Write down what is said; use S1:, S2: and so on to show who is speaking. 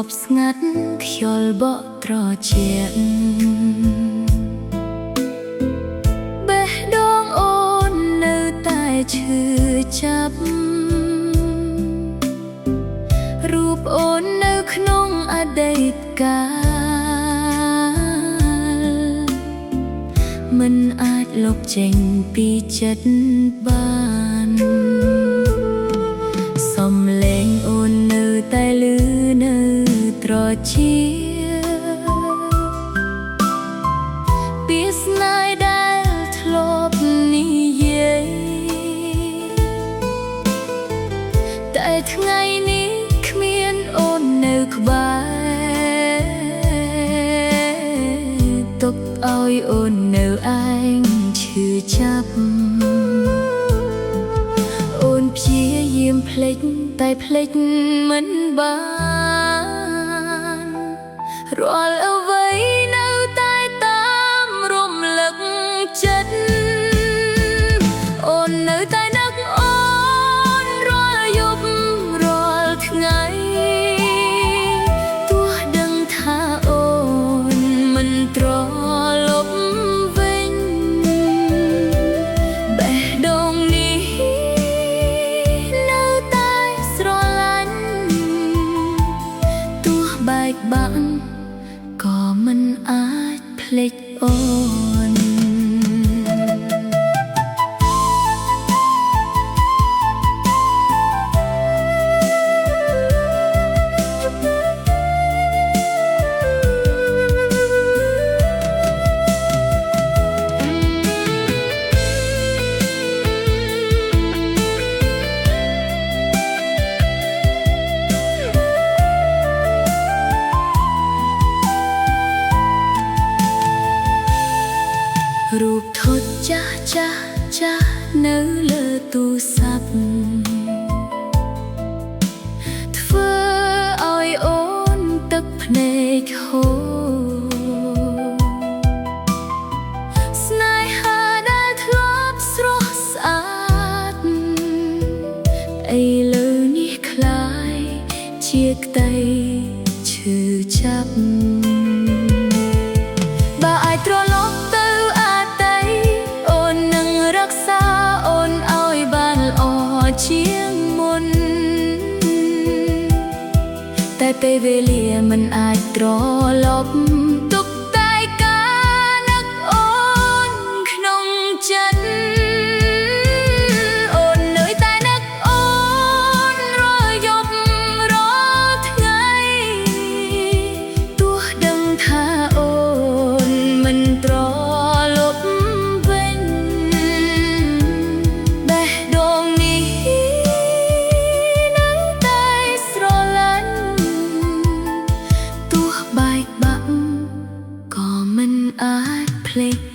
S1: បស្ងាត់ខ្យល់បក់ត្រជាក់បេះដូងអូននៅតែឈឺចាប់រូបអូននៅក្នុងអតីតកាលមិនអាចលុបចេញពីចិត្តបានសំឡេងអូននៅតែឮនៅត្រជាពីស្នេហ៍ដែលធ្លាប់និយាយតែថ្ងៃនេះគ្មានអូននៅក្បែរទុកឲ្យអូននៅឯងឈឺចាប់អូនព្យាយាមភ្លេចតែភ្លេចមិនបានរាល់អ្វីនៅតែតាមរំលឹកចិត្តអូននៅតែនឹកអូនរាល់យប់រាល់ថ្ងៃទោះដឹងថាអូនមិនត្រឡប់វិញបេះដូងនេះនៅតែស្រឡាញ់ទោះបែកបាក់ក៏មិនអាចភ្លេចអូនរូបថតចាស់ចាស់ចាស់នៅលើទូរស័ព្ទធ្វើឲ្យអូនទឹកភ្នែកហូរស្នេហាដែលធ្លាប់ស្រស់ស្អាតឥឡូវនេះคล้ายជាក្តីឈឺចាប់បើអាចត្រឡប់ទៅជាងមុនតែពេលវេលាមិនអាចត្រឡប់ទុកតែការនឹកអូនក្នុងចិត្តអូននៅតែនឹកអូនរាល់យប់រាល់ថ្ងៃទោះដឹងថាអូនមិនត្រឡប់វិញបេះដូងបែកបាក់ក៏មិនអាចភ្លេច